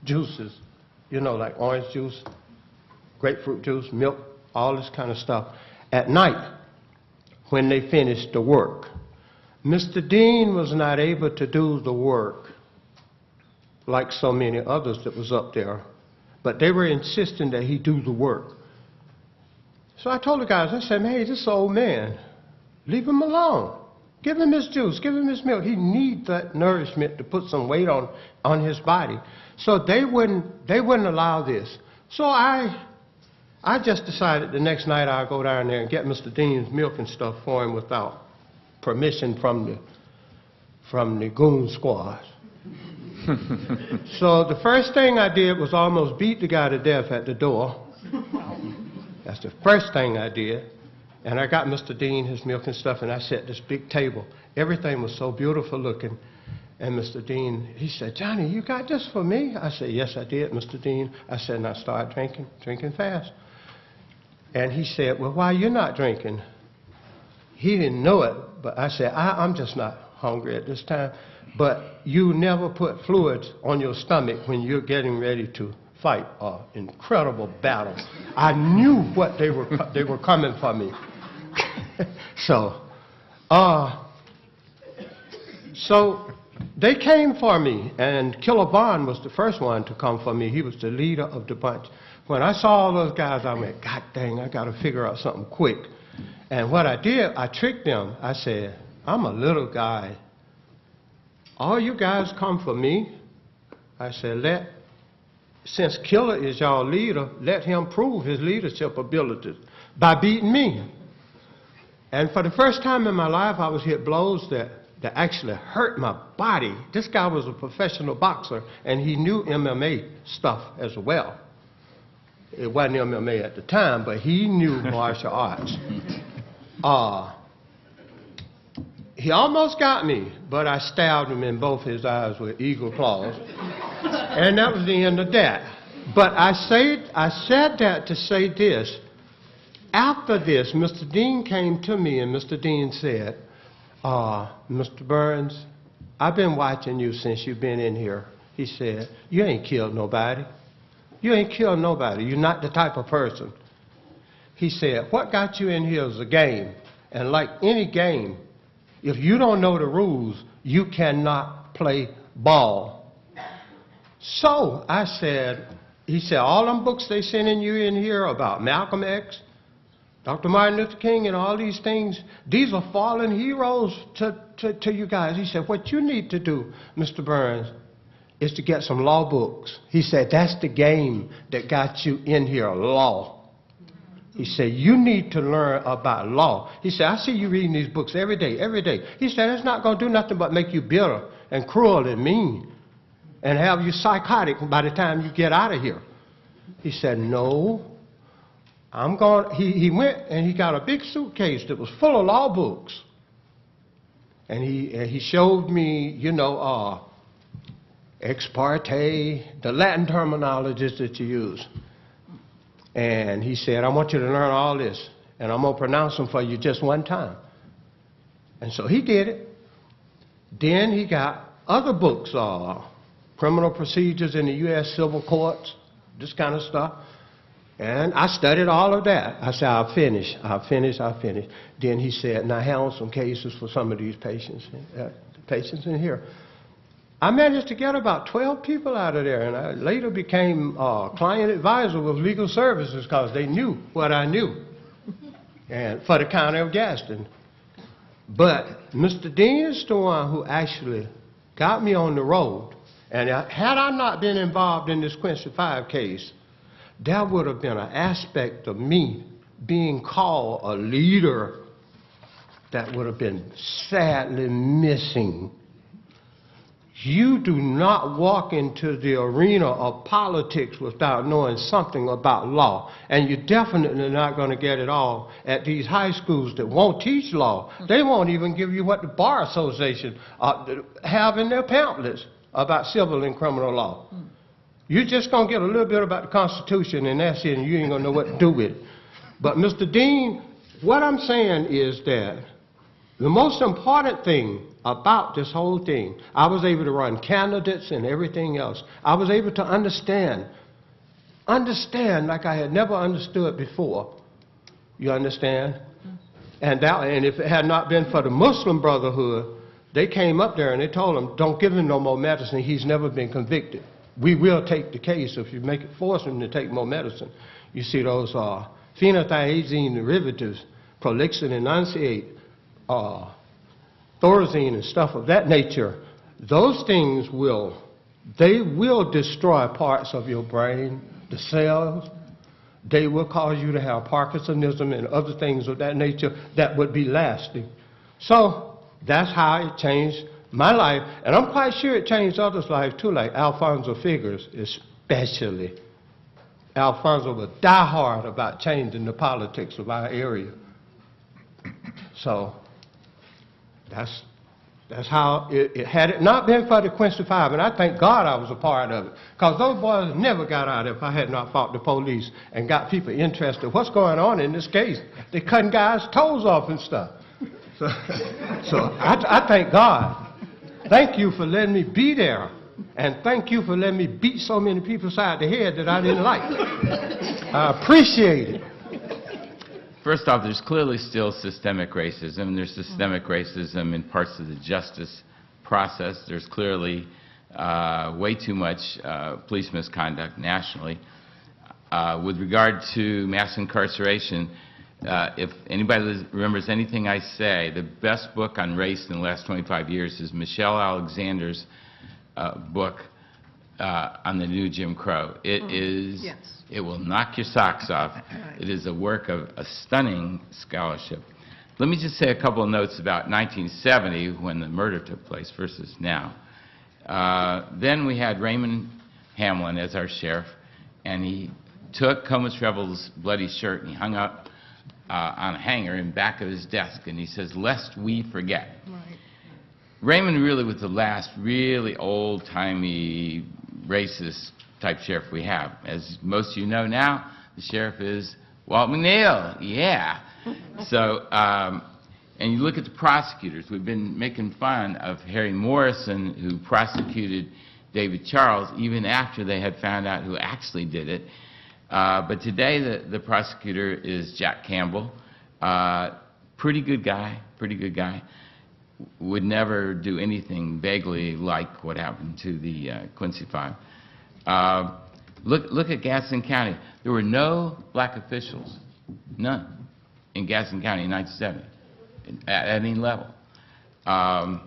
juices, you know, like orange juice, grapefruit juice, milk, all this kind of stuff, at night when they finished the work. Mr. Dean was not able to do the work like so many others that was up there, but they were insisting that he do the work. So I told the guys, I said, hey, this old man, leave him alone. Give him his juice, give him his milk. He needs that nourishment to put some weight on his body. So they wouldn't allow this. So I just decided the next night I'd go down there and get Mr. Dean's milk and stuff for him without permission from the goon squad. So the first thing I did was almost beat the guy to death at the door. That's the first thing I did. And I got Mr. Dean his milk and stuff, and I set this big table. Everything was so beautiful looking. And Mr. Dean, he said, Johnny, you got this for me? I said, yes, I did, Mr. Dean. I said, and I started drinking fast. And he said, well, why you're not drinking? He didn't know it, but I said, I'm just not hungry at this time. But you never put fluids on your stomach when you're getting ready to fight an incredible battle. I knew what they were coming for me. So they came for me, and Killer Bond was the first one to come for me. He was the leader of the bunch. When I saw all those guys, I went, God dang, I got to figure out something quick. And what I did, I tricked them. I said, I'm a little guy. All you guys come for me. I said, since Killer is y'all leader, let him prove his leadership abilities by beating me. And for the first time in my life, I was hit blows that actually hurt my body. This guy was a professional boxer, and he knew MMA stuff as well. It wasn't MMA at the time, but he knew martial arts. He almost got me, but I stabbed him in both his eyes with eagle claws. And that was the end of that. But I said that to say this. After this, Mr. Dean came to me, and Mr. Dean said, Mr. Burns, I've been watching you since you've been in here. He said, you ain't killed nobody. You ain't killed nobody. You're not the type of person. He said, what got you in here is a game. And like any game, if you don't know the rules, you cannot play ball. So I said, he said, all them books they sending you in here about Malcolm X, Dr. Martin Luther King, and all these things, these are fallen heroes to you guys. He said, what you need to do, Mr. Burns, is to get some law books. He said, that's the game that got you in here, law. He said, you need to learn about law. He said, I see you reading these books every day, every day. He said, it's not going to do nothing but make you bitter and cruel and mean and have you psychotic by the time you get out of here. He said, no, I'm going. He went and he got a big suitcase that was full of law books. And he showed me, you know, ex parte, the Latin terminologies that you use. And he said, I want you to learn all this, and I'm going to pronounce them for you just one time. And so he did it. Then he got other books, criminal procedures in the U.S. civil courts, this kind of stuff. And I studied all of that. I said, I'll finish. Then he said, now handle some cases for some of these patients in here. I managed to get about 12 people out of there, and I later became client advisor with legal services because they knew what I knew, and for the county of Gaston. But Mr. Dean is the one who actually got me on the road, and had I not been involved in this Quincy 5 case, there would have been an aspect of me being called a leader that would have been sadly missing. You do not walk into the arena of politics without knowing something about law. And you're definitely not going to get it all at these high schools that won't teach law. They won't even give you what the Bar Association have in their pamphlets about civil and criminal law. You're just going to get a little bit about the Constitution, and that's it, and you ain't going to know what to do with it. But, Mr. Dean, what I'm saying is that the most important thing about this whole thing, I was able to run candidates and everything else. I was able to understand like I had never understood before. You understand? And if it had not been for the Muslim Brotherhood, they came up there and they told him, don't give him no more medicine. He's never been convicted. We will take the case if you make it force him to take more medicine. You see those phenothiazine derivatives, prolixin enunciate, Thorazine and stuff of that nature, those things will destroy parts of your brain, the cells. They will cause you to have Parkinsonism and other things of that nature that would be lasting. So that's how it changed my life, and I'm quite sure it changed others' lives too, like Alfonso Figueres especially. Alfonso was diehard about changing the politics of our area. So that's how had it not been for the Quincy Five, and I thank God I was a part of it, because those boys never got out if I had not fought the police and got people interested. What's going on in this case? They're cutting guys' toes off and stuff. So I thank God. Thank you for letting me be there, and thank you for letting me beat so many people side the head that I didn't like. I appreciate it. First off, there's clearly still systemic racism. There's systemic racism in parts of the justice process. There's clearly way too much police misconduct nationally. With regard to mass incarceration, if anybody remembers anything I say, the best book on race in the last 25 years is Michelle Alexander's book on the new Jim Crow. It is, Yes. It will knock your socks off. Right. It is a work of a stunning scholarship. Let me just say a couple of notes about 1970 when the murder took place versus now. Then we had Raymond Hamlin as our sheriff, and he took Comus Rebel's bloody shirt and he hung up on a hanger in back of his desk, and he says, "Lest we forget." Right. Raymond really was the last really old-timey racist type sheriff we have. As most of you know now, the sheriff is Walt McNeil. Yeah. So, and you look at the prosecutors. We've been making fun of Harry Morrison, who prosecuted David Charles, even after they had found out who actually did it. But today, the prosecutor is Jack Campbell. Pretty good guy, would never do anything vaguely like what happened to the Quincy Five. Look at Gaston County. There were no black officials, none, in Gaston County in 1970 at any level. Now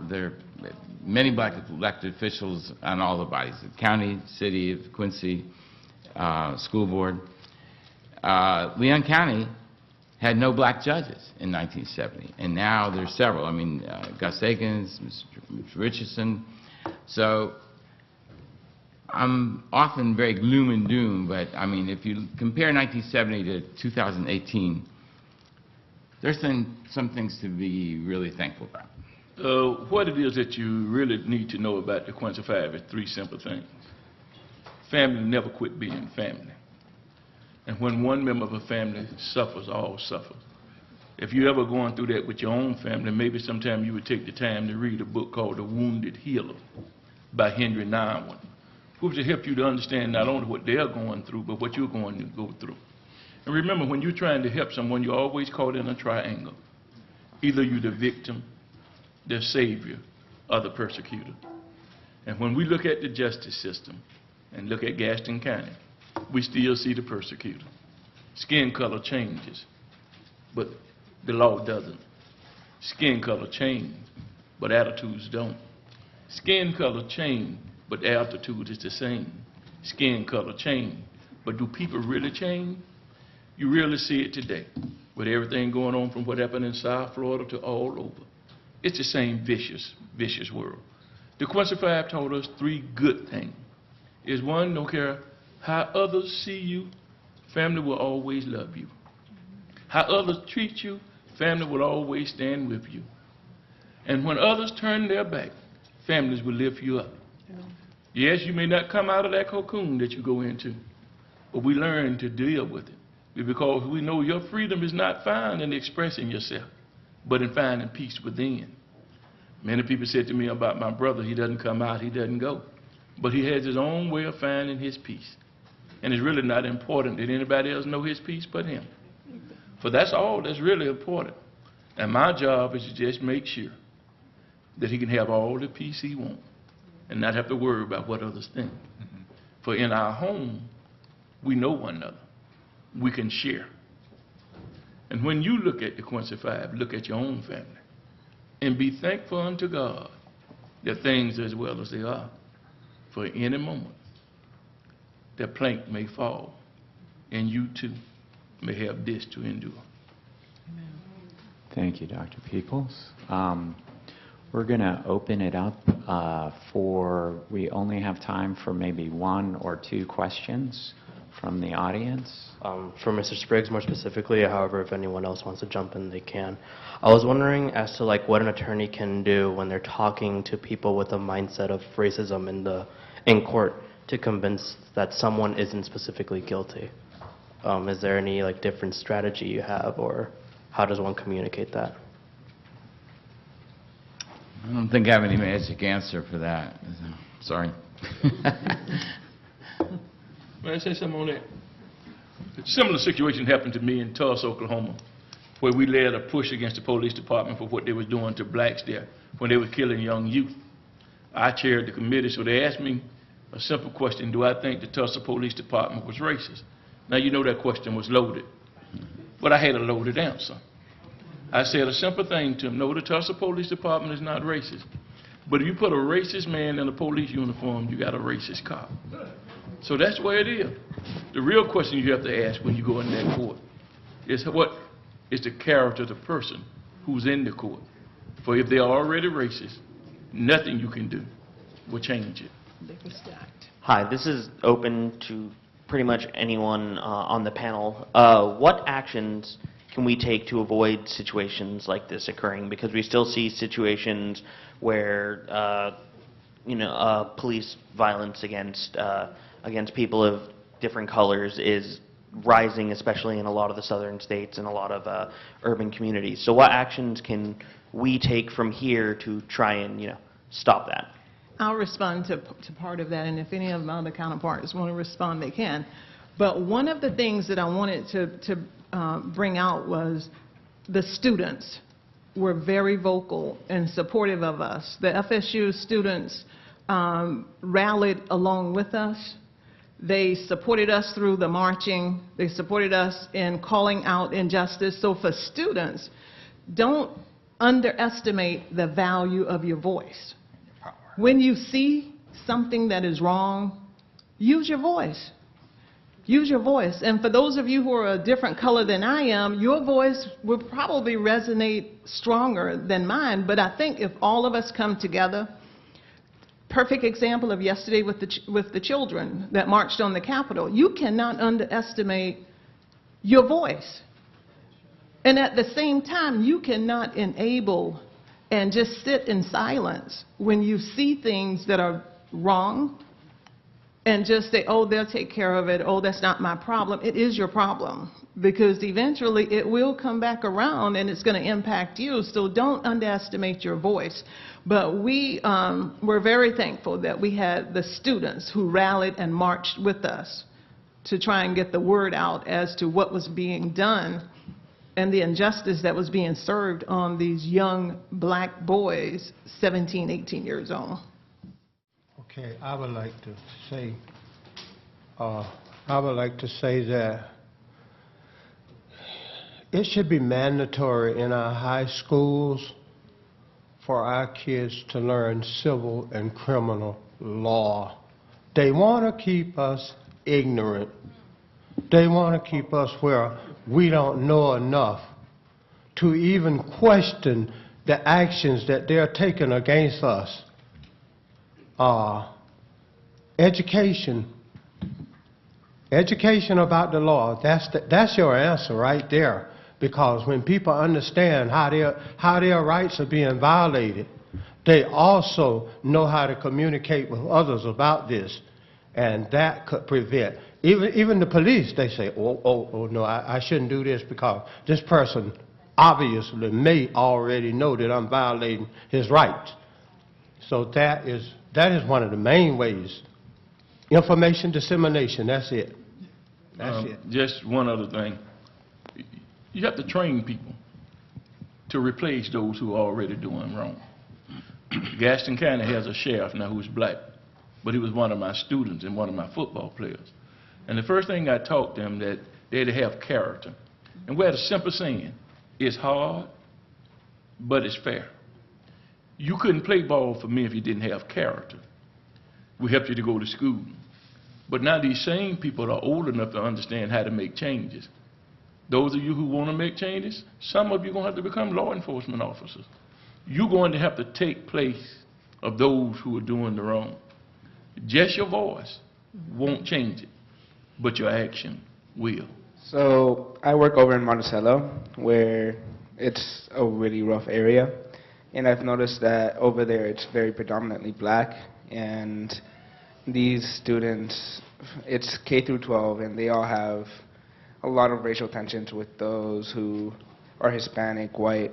there are many black elected officials on all the bodies, the county, city of Quincy, school board. Leon County had no black judges in 1970, and now there's several. I mean, Gus Akins, Mr. Richardson. So I'm often very gloom and doom, but I mean, if you compare 1970 to 2018, there's some things to be really thankful about. What it is that you really need to know about the Quincy Five is three simple things. Family never quit being family. And when one member of a family suffers, all suffer. If you're ever going through that with your own family, maybe sometime you would take the time to read a book called The Wounded Healer by Henry Nouwen, which will help you to understand not only what they're going through, but what you're going to go through. And remember, when you're trying to help someone, you're always caught in a triangle. Either you're the victim, the savior, or the persecutor. And when we look at the justice system and look at Gaston County, we still see the persecutor. Skin color changes, but the law doesn't. Skin color change, but attitudes don't. Skin color change, but attitude is the same. Skin color change, but do people really change? You really see it today with everything going on from what happened in South Florida to all over. It's the same vicious vicious world. The Quincy 5 told us 3 good things. Is one, don't care how others see you, family will always love you. How others treat you, family will always stand with you. And when others turn their back, families will lift you up. Yes, you may not come out of that cocoon that you go into, but we learn to deal with it. Because we know your freedom is not found in expressing yourself, but in finding peace within. Many people said to me about my brother, he doesn't come out, he doesn't go. But he has his own way of finding his peace. And it's really not important that anybody else know his peace but him. For that's all that's really important. And my job is to just make sure that he can have all the peace he wants and not have to worry about what others think. For in our home, we know one another. We can share. And when you look at the Quincy 5, look at your own family and be thankful unto God that things are as well as they are. For any moment, that plank may fall and you too may have this to endure. Thank you, Dr. Peoples. We're going to open it up we only have time for maybe 1 or 2 questions from the audience. For Mr. Spriggs more specifically, however, if anyone else wants to jump in, they can. I was wondering as to what an attorney can do when they're talking to people with a mindset of racism in court to convince that someone isn't specifically guilty. Is there any different strategy you have, or how does one communicate that? I don't think I have any magic answer for that. Sorry. May I say something on that? A similar situation happened to me in Tulsa, Oklahoma, where we led a push against the police department for what they were doing to blacks there when they were killing young youth. I chaired the committee, so they asked me a simple question: do I think the Tulsa Police Department was racist? Now, you know that question was loaded, but I had a loaded answer. I said a simple thing to them: no, the Tulsa Police Department is not racist. But if you put a racist man in a police uniform, you got a racist cop. So that's where it is. The real question you have to ask when you go in that court is what is the character of the person who's in the court. For if they're already racist, nothing you can do will change it. Hi, this is open to pretty much anyone on the panel. What actions can we take to avoid situations like this occurring? Because we still see situations where police violence against people of different colors is rising, especially in a lot of the southern states and a lot of urban communities. So what actions can we take from here to try and stop that? I'll respond to part of that, and if any of my other counterparts want to respond, they can. But one of the things that I wanted to bring out was the students were very vocal and supportive of us. The FSU students rallied along with us. They supported us through the marching. They supported us in calling out injustice. So for students, don't underestimate the value of your voice. When you see something that is wrong, use your voice. Use your voice. And for those of you who are a different color than I am, your voice will probably resonate stronger than mine. But I think if all of us come together, perfect example of yesterday with the children that marched on the Capitol, you cannot underestimate your voice. And at the same time, you cannot enable and just sit in silence when you see things that are wrong and just say, oh, they'll take care of it, oh, that's not my problem. It is your problem, because eventually it will come back around and it's going to impact you, so don't underestimate your voice. But we were very thankful that we had the students who rallied and marched with us to try and get the word out as to what was being done and the injustice that was being served on these young black boys, 17, 18 years old. Okay, I would like to say that it should be mandatory in our high schools for our kids to learn civil and criminal law. They want to keep us ignorant. They want to keep us where we don't know enough to even question the actions that they're taking against us are education. Education about the law, that's your answer right there. Because when people understand how their rights are being violated, they also know how to communicate with others about this. And that could prevent, even the police, they say, oh no, I shouldn't do this because this person obviously may already know that I'm violating his rights. So that is one of the main ways. Information dissemination, that's it. That's it. Just one other thing. You have to train people to replace those who are already doing wrong. Gaston County has a sheriff now who's black, but he was one of my students and one of my football players. And the first thing I taught them that they had to have character. And we had a simple saying, it's hard, but it's fair. You couldn't play ball for me if you didn't have character. We helped you to go to school. But now these same people are old enough to understand how to make changes. Those of you who want to make changes, some of you are going to have to become law enforcement officers. You're going to have to take place of those who are doing the wrong. Just your voice won't change it, but your action will. So I work over in Monticello, where it's a really rough area. And I've noticed that over there it's very predominantly black. And these students, it's K through 12, and they all have a lot of racial tensions with those who are Hispanic, white.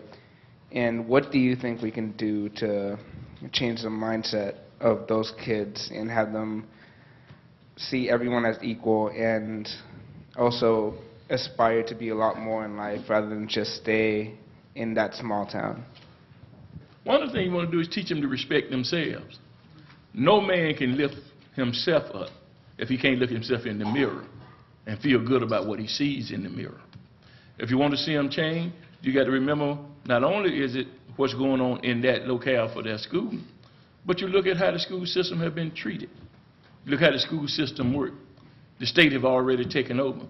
And what do you think we can do to change the mindset of those kids and have them see everyone as equal and also aspire to be a lot more in life rather than just stay in that small town? One of the things you want to do is teach them to respect themselves. No man can lift himself up if he can't look himself in the mirror and feel good about what he sees in the mirror. If you want to see him change, you got to remember not only is it what's going on in that locale for their school, but you look at how the school system has been treated. Look how the school system works. The state have already taken over.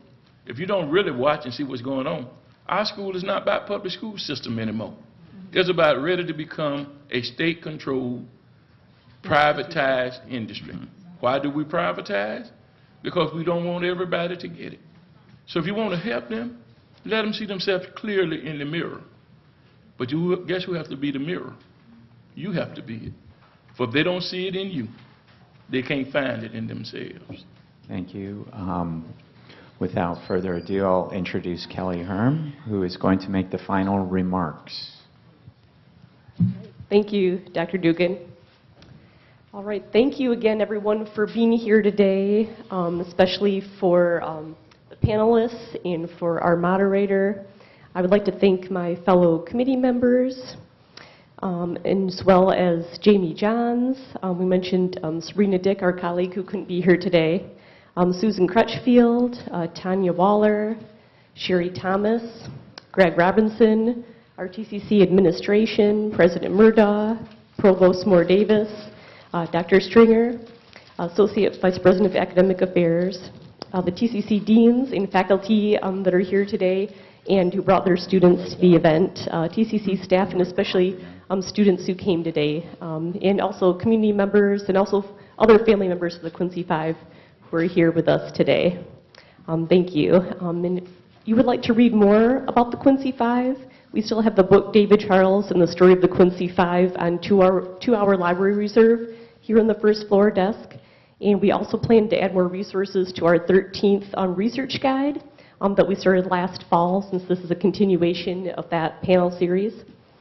If you don't really watch and see what's going on, our school is not about public school system anymore. It's about ready to become a state-controlled, privatized industry. Why do we privatize? Because we don't want everybody to get it. So if you want to help them, let them see themselves clearly in the mirror. But guess who has to be the mirror? You have to be it. For if they don't see it in you, they can't find it in themselves. Thank you. Without further ado, I'll introduce Kelly Herm, who is going to make the final remarks. Thank you, Dr. Dugan. All right, thank you again, everyone, for being here today, especially for the panelists and for our moderator. I would like to thank my fellow committee members, and as well as Jamie Johns. We mentioned Sabrina Dick, our colleague who couldn't be here today, Susan Crutchfield, Tanya Waller, Sherry Thomas, Greg Robinson, our TCC administration, President Murdaugh, Provost Moore Davis, Dr. Stringer, Associate Vice President of Academic Affairs, the TCC deans and faculty that are here today and who brought their students to the event, TCC staff, and especially students who came today, and also community members and also other family members of the Quincy Five who are here with us today. Thank you. And if you would like to read more about the Quincy Five, we still have the book David Charles and the Story of the Quincy Five on two-hour library reserve here on the first floor desk. And we also plan to add more resources to our 13th research guide that we started last fall, since this is a continuation of that panel series.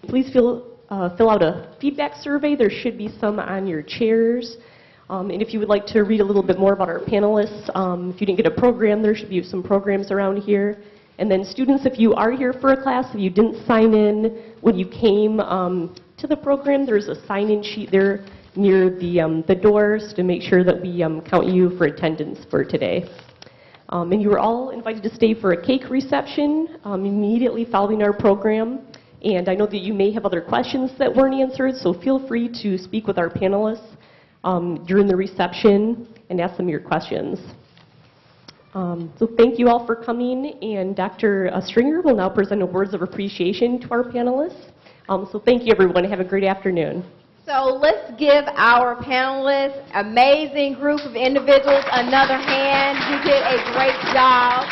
Please fill out a feedback survey. There should be some on your chairs. And if you would like to read a little bit more about our panelists, if you didn't get a program, there should be some programs around here. And then students, if you are here for a class, if you didn't sign in when you came to the program, there's a sign-in sheet there near the doors to make sure that we count you for attendance for today. And you are all invited to stay for a cake reception immediately following our program. And I know that you may have other questions that weren't answered, so feel free to speak with our panelists during the reception and ask them your questions. So thank you all for coming, and Dr. Stringer will now present words of appreciation to our panelists. So thank you, everyone. Have a great afternoon. So let's give our panelists, amazing group of individuals, another hand. You did a great job.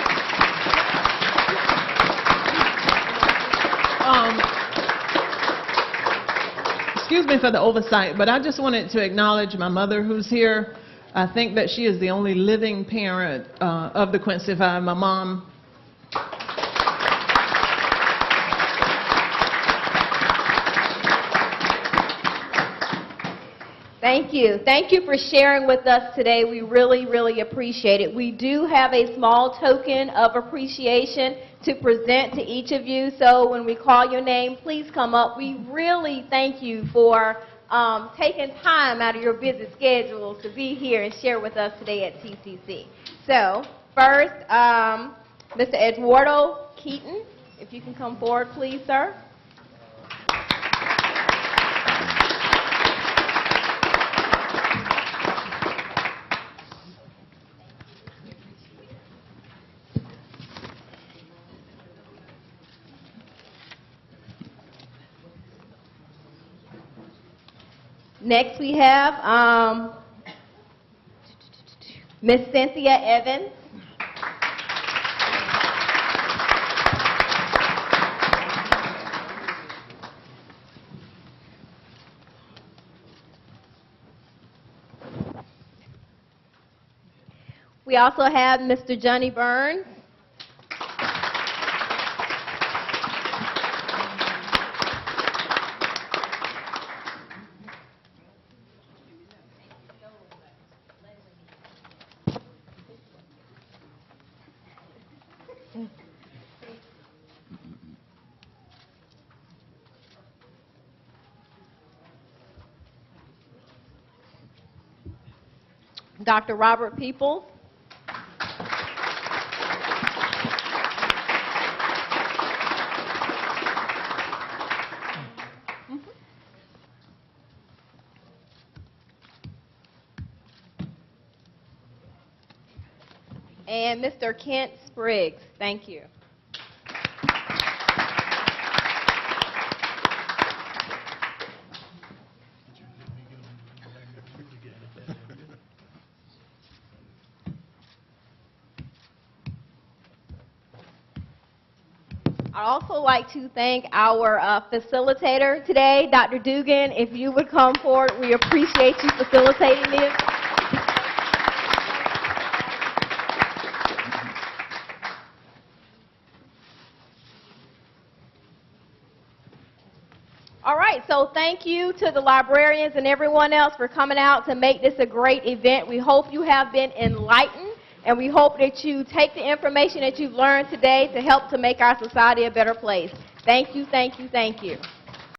Excuse me for the oversight, but I just wanted to acknowledge my mother who's here. I think that she is the only living parent of the Quincy Five. My mom. Thank you. Thank you for sharing with us today. We really, really appreciate it. We do have a small token of appreciation to present to each of you. So when we call your name, please come up. We really thank you for taking time out of your busy schedules to be here and share with us today at TCC. So first, Mr. Eduardo Keaton, if you can come forward, please, sir. Next we have Miss Cynthia Evans. We also have Mr. Johnny Burns. Dr. Robert Peoples. And Mr. Kent Spriggs. Thank you. I'd also like to thank our facilitator today, Dr. Dugan. If you would come forward, we appreciate you facilitating this. All right, so thank you to the librarians and everyone else for coming out to make this a great event. We hope you have been enlightened, and we hope that you take the information that you've learned today to help to make our society a better place. Thank you, thank you, thank you.